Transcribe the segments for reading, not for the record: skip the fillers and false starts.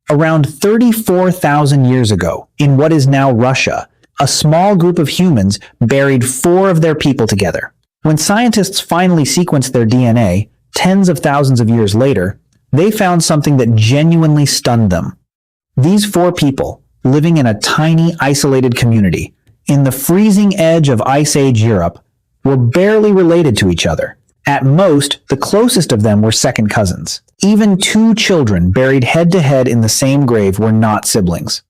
Around 34,000 years ago, in what is now Russia, a small group of humans buried 4 of their people together. When scientists finally sequenced their DNA, tens of thousands of years later, they found something that genuinely stunned them. These 4 people, living in a tiny, isolated community, in the freezing edge of Ice Age Europe, were barely related to each other. At most, the closest of them were second cousins. Even 2 children buried head-to-head in the same grave were not siblings.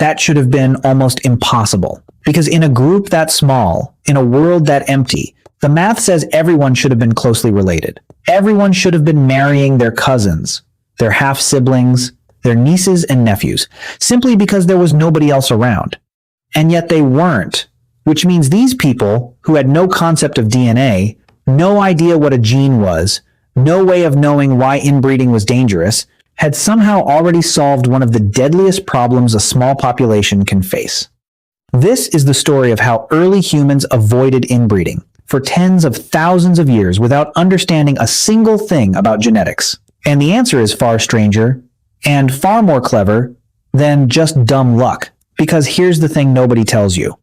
That should have been almost impossible, because in a group that small, in a world that empty, the math says everyone should have been closely related. Everyone should have been marrying their cousins, their half-siblings, their nieces and nephews, simply because there was nobody else around. And yet they weren't, which means these people, who had no concept of DNA, no idea what a gene was, no way of knowing why inbreeding was dangerous, had somehow already solved one of the deadliest problems a small population can face. This is the story of how early humans avoided inbreeding for tens of thousands of years without understanding a single thing about genetics. And the answer is far stranger and far more clever than just dumb luck. Because here's the thing nobody tells you.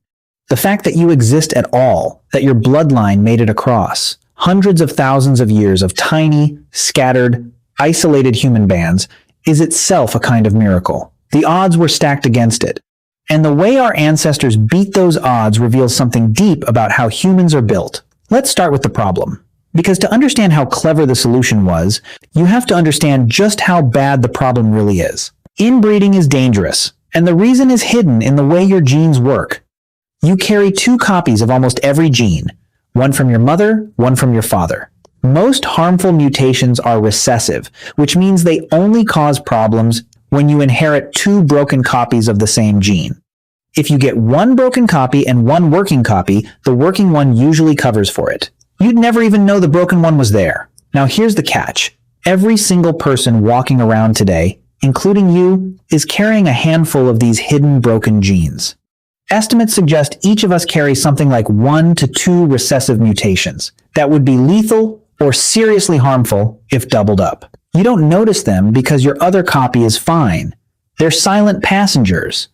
The fact that you exist at all, that your bloodline made it across hundreds of thousands of years of tiny, scattered, isolated human bands, is itself a kind of miracle. The odds were stacked against it. And the way our ancestors beat those odds reveals something deep about how humans are built. Let's start with the problem. Because to understand how clever the solution was, you have to understand just how bad the problem really is. Inbreeding is dangerous, and the reason is hidden in the way your genes work. You carry 2 copies of almost every gene, one from your mother, one from your father. Most harmful mutations are recessive, which means they only cause problems when you inherit 2 broken copies of the same gene. If you get 1 broken copy and 1 working copy, the working one usually covers for it. You'd never even know the broken one was there. Now here's the catch. Every single person walking around today, including you, is carrying a handful of these hidden broken genes. Estimates suggest each of us carries something like 1 to 2 recessive mutations that would be lethal or seriously harmful if doubled up. You don't notice them because your other copy is fine. They're silent passengers.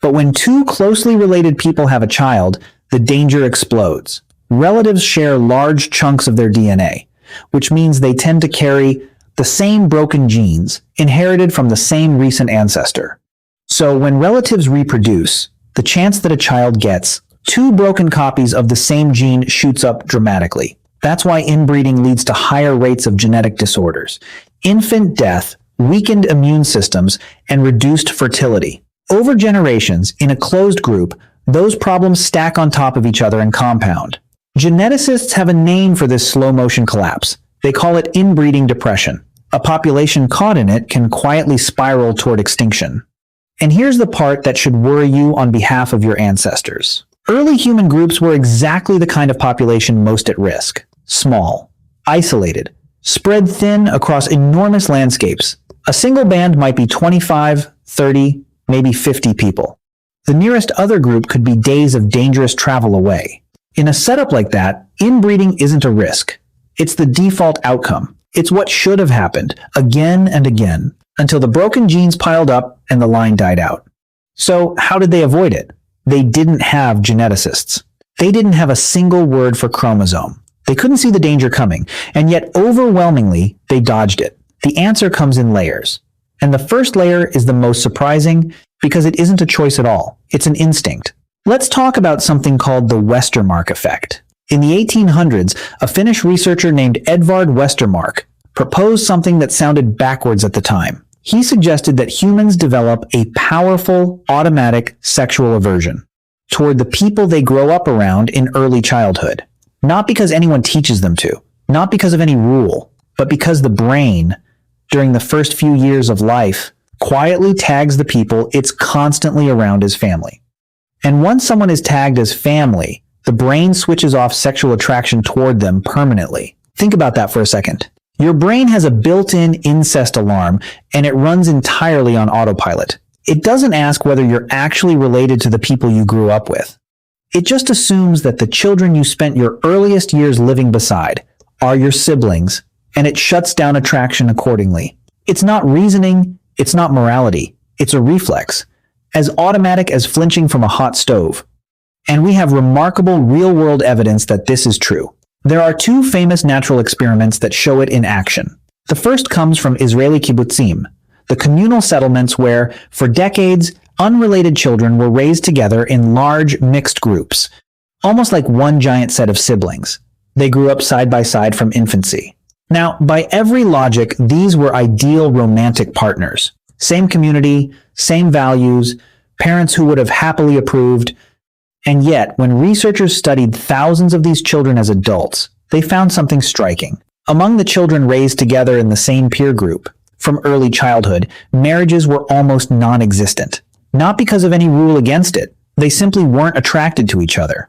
But when 2 closely related people have a child, the danger explodes. Relatives share large chunks of their DNA, which means they tend to carry the same broken genes inherited from the same recent ancestor. So when relatives reproduce, the chance that a child gets 2 broken copies of the same gene shoots up dramatically. That's why inbreeding leads to higher rates of genetic disorders, infant death, weakened immune systems, and reduced fertility. Over generations, in a closed group, those problems stack on top of each other and compound. Geneticists have a name for this slow-motion collapse. They call it inbreeding depression. A population caught in it can quietly spiral toward extinction. And here's the part that should worry you on behalf of your ancestors. Early human groups were exactly the kind of population most at risk. Small, isolated, spread thin across enormous landscapes. A single band might be 25, 30, maybe 50 people. The nearest other group could be days of dangerous travel away. In a setup like that, inbreeding isn't a risk. It's the default outcome. It's what should have happened, again and again, until the broken genes piled up and the line died out. So how did they avoid it? They didn't have geneticists. They didn't have a single word for chromosome. They couldn't see the danger coming, and yet overwhelmingly, they dodged it. The answer comes in layers. And the first layer is the most surprising because it isn't a choice at all. It's an instinct. Let's talk about something called the Westermarck effect. In the 1800s, a Finnish researcher named Edvard Westermarck proposed something that sounded backwards at the time. He suggested that humans develop a powerful, automatic sexual aversion toward the people they grow up around in early childhood. Not because anyone teaches them to, not because of any rule, but because the brain, during the first few years of life, quietly tags the people it's constantly around as family. And once someone is tagged as family, the brain switches off sexual attraction toward them permanently. Think about that for a second. Your brain has a built-in incest alarm, and it runs entirely on autopilot. It doesn't ask whether you're actually related to the people you grew up with. It just assumes that the children you spent your earliest years living beside are your siblings, and it shuts down attraction accordingly. It's not reasoning, It's not morality. It's a reflex, as automatic as flinching from a hot stove. And we have remarkable real-world evidence that this is true. There are two famous natural experiments that show it in action. The first comes from Israeli kibbutzim, the communal settlements where, for decades, unrelated children were raised together in large, mixed groups, almost like one giant set of siblings. They grew up side by side from infancy. Now, by every logic, these were ideal romantic partners. Same community, same values, parents who would have happily approved. And yet, when researchers studied thousands of these children as adults, they found something striking. Among the children raised together in the same peer group, from early childhood, marriages were almost non-existent. Not because of any rule against it, they simply weren't attracted to each other.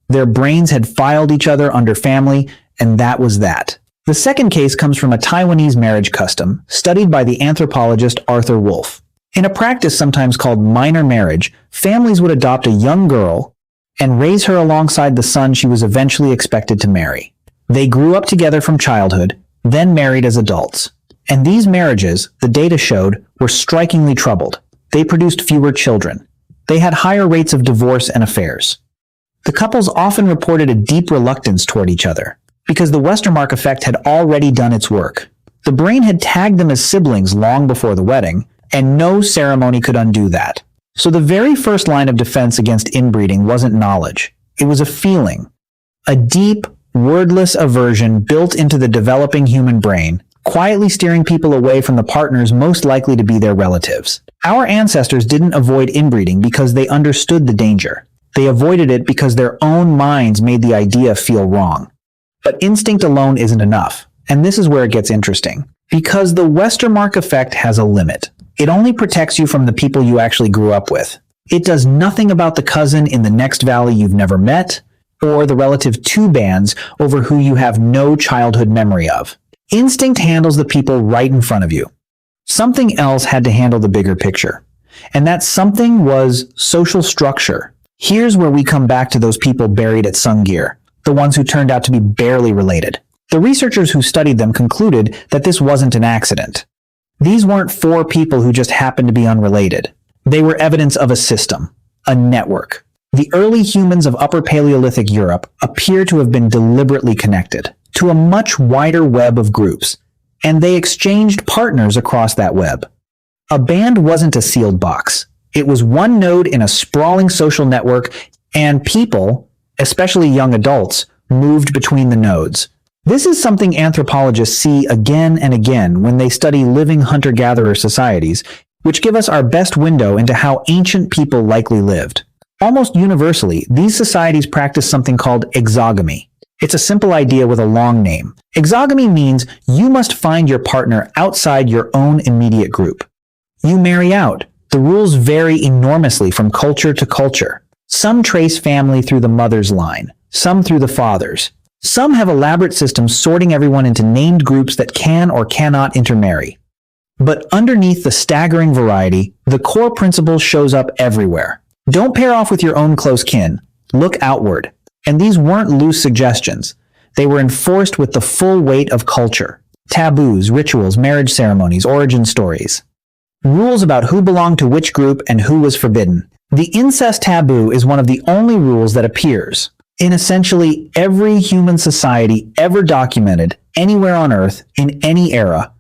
Their brains had filed each other under family, and that was that. The second case comes from a Taiwanese marriage custom studied by the anthropologist Arthur Wolf. In a practice sometimes called minor marriage, families would adopt a young girl and raise her alongside the son she was eventually expected to marry. They grew up together from childhood, then married as adults. And these marriages, the data showed, were strikingly troubled. They produced fewer children. They had higher rates of divorce and affairs. The couples often reported a deep reluctance toward each other, because the Westermarck effect had already done its work. The brain had tagged them as siblings long before the wedding, and no ceremony could undo that. So the very first line of defense against inbreeding wasn't knowledge. It was a feeling, a deep, wordless aversion built into the developing human brain, quietly steering people away from the partners most likely to be their relatives. Our ancestors didn't avoid inbreeding because they understood the danger. They avoided it because their own minds made the idea feel wrong. But instinct alone isn't enough, and this is where it gets interesting. Because the Westermarck effect has a limit. It only protects you from the people you actually grew up with. It does nothing about the cousin in the next valley you've never met, or the relative two bands over who you have no childhood memory of. Instinct handles the people right in front of you. Something else had to handle the bigger picture. And that something was social structure. Here's where we come back to those people buried at Sunghir, the ones who turned out to be barely related. The researchers who studied them concluded that this wasn't an accident. These weren't four people who just happened to be unrelated. They were evidence of a system, a network. The early humans of Upper Paleolithic Europe appear to have been deliberately connected to a much wider web of groups, and they exchanged partners across that web. A band wasn't a sealed box. It was one node in a sprawling social network, and people, especially young adults, moved between the nodes. This is something anthropologists see again and again when they study living hunter-gatherer societies, which give us our best window into how ancient people likely lived. Almost universally, these societies practice something called exogamy. It's a simple idea with a long name. Exogamy means you must find your partner outside your own immediate group. You marry out. The rules vary enormously from culture to culture. Some trace family through the mother's line, some through the father's. Some have elaborate systems sorting everyone into named groups that can or cannot intermarry. But underneath the staggering variety, the core principle shows up everywhere. Don't pair off with your own close kin. Look outward. And these weren't loose suggestions. They were enforced with the full weight of culture. Taboos, rituals, marriage ceremonies, origin stories. Rules about who belonged to which group and who was forbidden. The incest taboo is one of the only rules that appears in essentially every human society ever documented anywhere on Earth in any era.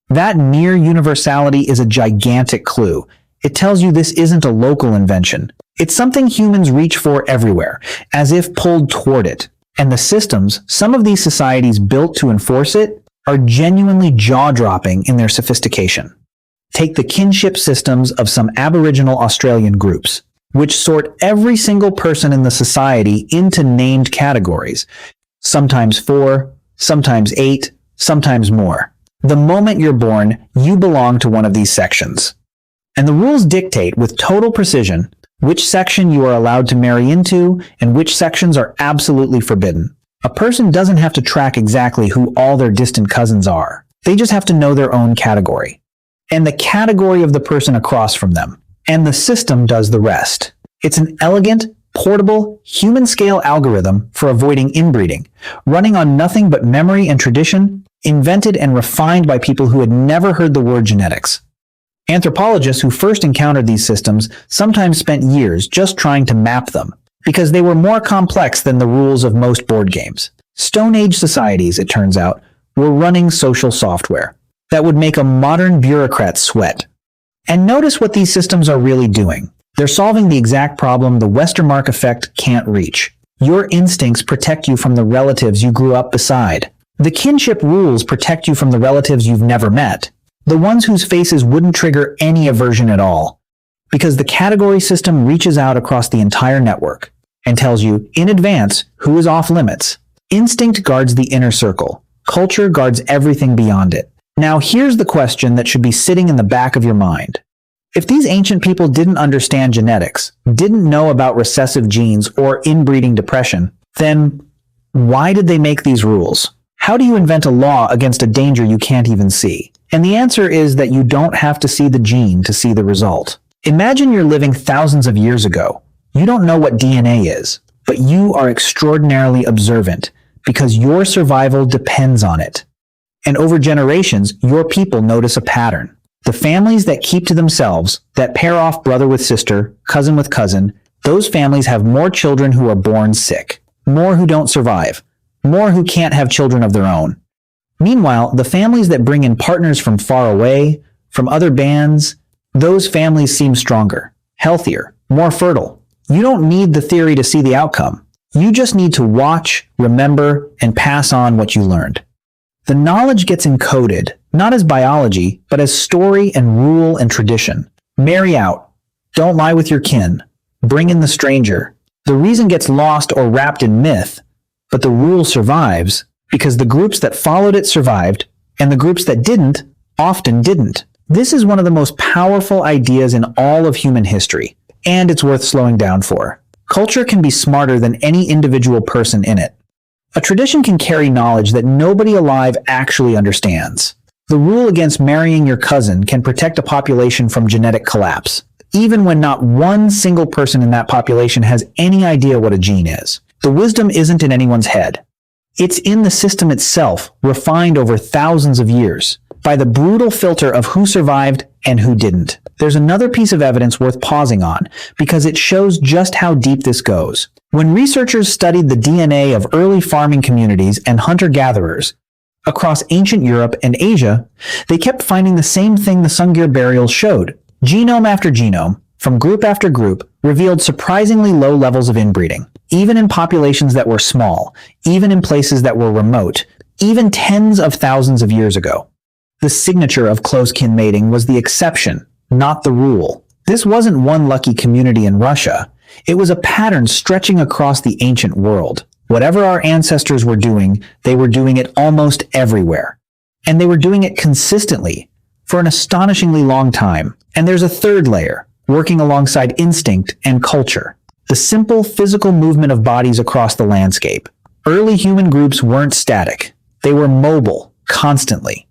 That near universality is a gigantic clue. It tells you this isn't a local invention. It's something humans reach for everywhere, as if pulled toward it. And the systems some of these societies built to enforce it are genuinely jaw-dropping in their sophistication. Take the kinship systems of some Aboriginal Australian groups, which sort every single person in the society into named categories, sometimes 4, sometimes 8, sometimes more. The moment you're born, you belong to one of these sections. And the rules dictate with total precision which section you are allowed to marry into and which sections are absolutely forbidden. A person doesn't have to track exactly who all their distant cousins are. They just have to know their own category. And the category of the person across from them. And the system does the rest. It's an elegant, portable, human-scale algorithm for avoiding inbreeding, running on nothing but memory and tradition, invented and refined by people who had never heard the word genetics. Anthropologists who first encountered these systems sometimes spent years just trying to map them, because they were more complex than the rules of most board games. Stone Age societies, it turns out, were running social software that would make a modern bureaucrat sweat. And notice what these systems are really doing. They're solving the exact problem the Westermarck effect can't reach. Your instincts protect you from the relatives you grew up beside. The kinship rules protect you from the relatives you've never met, the ones whose faces wouldn't trigger any aversion at all, because the category system reaches out across the entire network and tells you in advance who is off limits. Instinct guards the inner circle. Culture guards everything beyond it. Now here's the question that should be sitting in the back of your mind. If these ancient people didn't understand genetics, didn't know about recessive genes or inbreeding depression, then why did they make these rules? How do you invent a law against a danger you can't even see? And the answer is that you don't have to see the gene to see the result. Imagine you're living thousands of years ago. You don't know what DNA is, but you are extraordinarily observant because your survival depends on it. And over generations, your people notice a pattern. The families that keep to themselves, that pair off brother with sister, cousin with cousin, those families have more children who are born sick, more who don't survive, more who can't have children of their own. Meanwhile, the families that bring in partners from far away, from other bands, those families seem stronger, healthier, more fertile. You don't need the theory to see the outcome. You just need to watch, remember, and pass on what you learned. The knowledge gets encoded, not as biology, but as story and rule and tradition. Marry out. Don't lie with your kin. Bring in the stranger. The reason gets lost or wrapped in myth, but the rule survives because the groups that followed it survived, and the groups that didn't often didn't. This is one of the most powerful ideas in all of human history, and it's worth slowing down for. Culture can be smarter than any individual person in it. A tradition can carry knowledge that nobody alive actually understands. The rule against marrying your cousin can protect a population from genetic collapse, even when not one single person in that population has any idea what a gene is. The wisdom isn't in anyone's head. It's in the system itself, refined over thousands of years, by the brutal filter of who survived and who didn't. There's another piece of evidence worth pausing on, because it shows just how deep this goes. When researchers studied the DNA of early farming communities and hunter-gatherers across ancient Europe and Asia, they kept finding the same thing the Sunghir burials showed. Genome after genome, from group after group, revealed surprisingly low levels of inbreeding, even in populations that were small, even in places that were remote, even tens of thousands of years ago. The signature of close-kin mating was the exception, not the rule. This wasn't one lucky community in Russia. It was a pattern stretching across the ancient world. Whatever our ancestors were doing, they were doing it almost everywhere. And they were doing it consistently, for an astonishingly long time. And there's a third layer, working alongside instinct and culture. The simple physical movement of bodies across the landscape. Early human groups weren't static. They were mobile, constantly.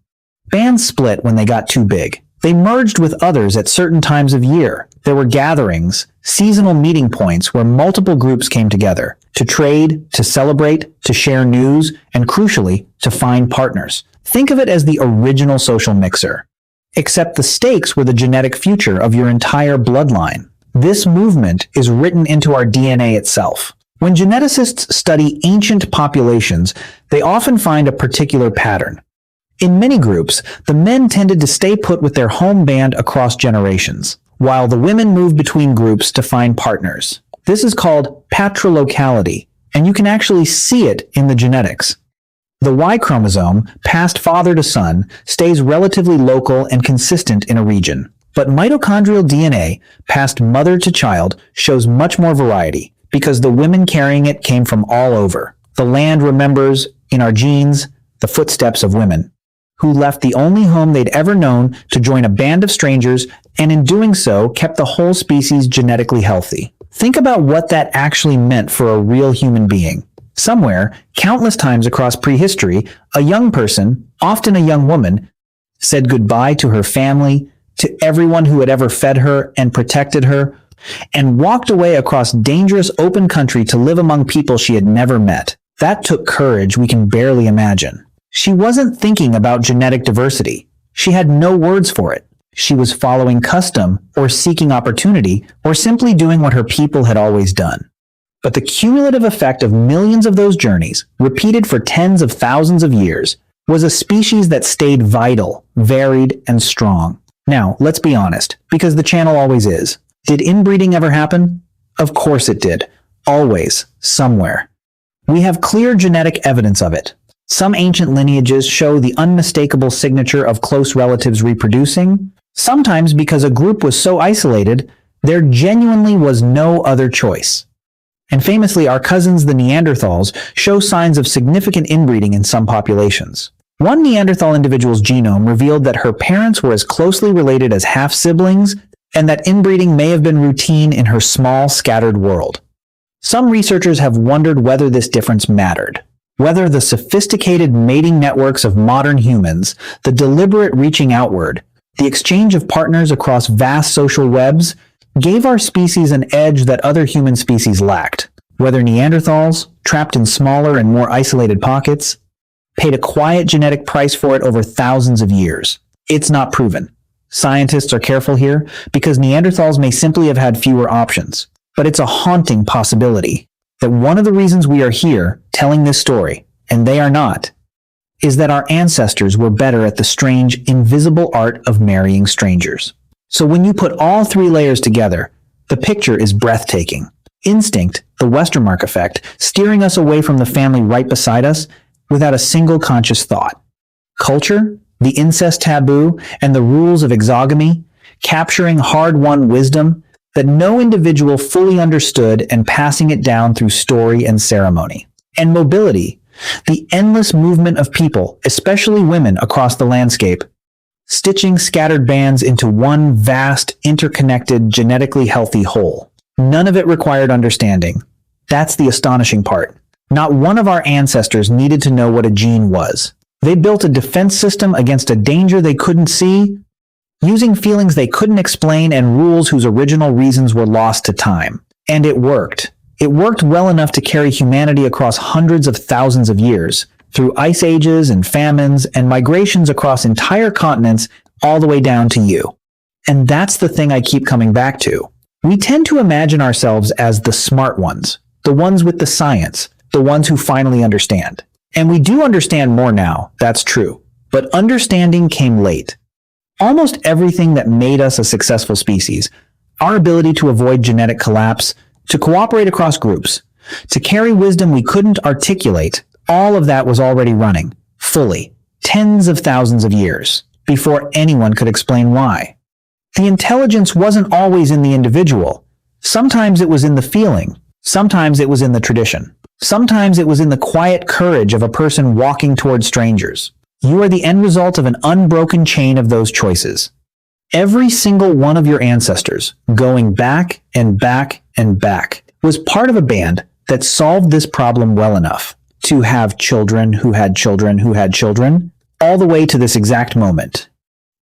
Bands split when they got too big. They merged with others at certain times of year. There were gatherings, seasonal meeting points where multiple groups came together to trade, to celebrate, to share news, and crucially, to find partners. Think of it as the original social mixer. Except the stakes were the genetic future of your entire bloodline. This movement is written into our DNA itself. When geneticists study ancient populations, they often find a particular pattern. In many groups, the men tended to stay put with their home band across generations, while the women moved between groups to find partners. This is called patrilocality, and you can actually see it in the genetics. The Y chromosome, passed father to son, stays relatively local and consistent in a region. But mitochondrial DNA, passed mother to child, shows much more variety, because the women carrying it came from all over. The land remembers, in our genes, the footsteps of women, who left the only home they'd ever known to join a band of strangers, and in doing so, kept the whole species genetically healthy. Think about what that actually meant for a real human being. Somewhere, countless times across prehistory, a young person, often a young woman, said goodbye to her family, to everyone who had ever fed her and protected her, and walked away across dangerous open country to live among people she had never met. That took courage we can barely imagine. She wasn't thinking about genetic diversity. She had no words for it. She was following custom, or seeking opportunity, or simply doing what her people had always done. But the cumulative effect of millions of those journeys, repeated for tens of thousands of years, was a species that stayed vital, varied, and strong. Now, let's be honest, because the channel always is. Did inbreeding ever happen? Of course it did. Always. Somewhere. We have clear genetic evidence of it. Some ancient lineages show the unmistakable signature of close relatives reproducing, sometimes because a group was so isolated, there genuinely was no other choice. And famously, our cousins the Neanderthals show signs of significant inbreeding in some populations. One Neanderthal individual's genome revealed that her parents were as closely related as half-siblings, and that inbreeding may have been routine in her small, scattered world. Some researchers have wondered whether this difference mattered, whether the sophisticated mating networks of modern humans, the deliberate reaching outward, the exchange of partners across vast social webs, gave our species an edge that other human species lacked. Whether Neanderthals, trapped in smaller and more isolated pockets, paid a quiet genetic price for it over thousands of years. It's not proven. Scientists are careful here because Neanderthals may simply have had fewer options. But it's a haunting possibility that one of the reasons we are here telling this story, and they are not, is that our ancestors were better at the strange, invisible art of marrying strangers. So when you put all three layers together, the picture is breathtaking. Instinct, the Westermarck effect, steering us away from the family right beside us without a single conscious thought. Culture, the incest taboo, and the rules of exogamy, capturing hard-won wisdom that no individual fully understood and passing it down through story and ceremony. And mobility, the endless movement of people, especially women, across the landscape, stitching scattered bands into one vast, interconnected, genetically healthy whole. None of it required understanding. That's the astonishing part. Not one of our ancestors needed to know what a gene was. They built a defense system against a danger they couldn't see, using feelings they couldn't explain and rules whose original reasons were lost to time. And it worked. It worked well enough to carry humanity across hundreds of thousands of years, through ice ages and famines and migrations across entire continents all the way down to you. And that's the thing I keep coming back to. We tend to imagine ourselves as the smart ones, the ones with the science, the ones who finally understand. And we do understand more now, that's true. But understanding came late. Almost everything that made us a successful species, our ability to avoid genetic collapse, to cooperate across groups, to carry wisdom we couldn't articulate, all of that was already running, fully, tens of thousands of years, before anyone could explain why. The intelligence wasn't always in the individual. Sometimes it was in the feeling. Sometimes it was in the tradition. Sometimes it was in the quiet courage of a person walking toward strangers. You are the end result of an unbroken chain of those choices. Every single one of your ancestors, going back and back and back, was part of a band that solved this problem well enough to have children who had children who had children, all the way to this exact moment.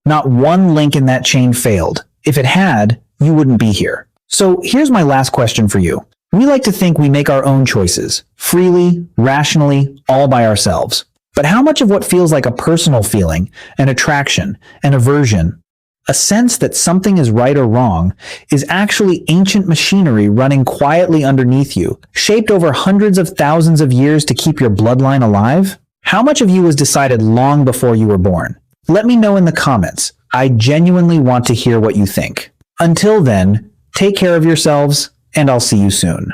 Not one link in that chain failed. If it had, you wouldn't be here. So here's my last question for you. We like to think we make our own choices, freely, rationally, all by ourselves. But how much of what feels like a personal feeling, an attraction, an aversion, a sense that something is right or wrong, is actually ancient machinery running quietly underneath you, shaped over hundreds of thousands of years to keep your bloodline alive? How much of you was decided long before you were born? Let me know in the comments. I genuinely want to hear what you think. Until then, take care of yourselves, and I'll see you soon.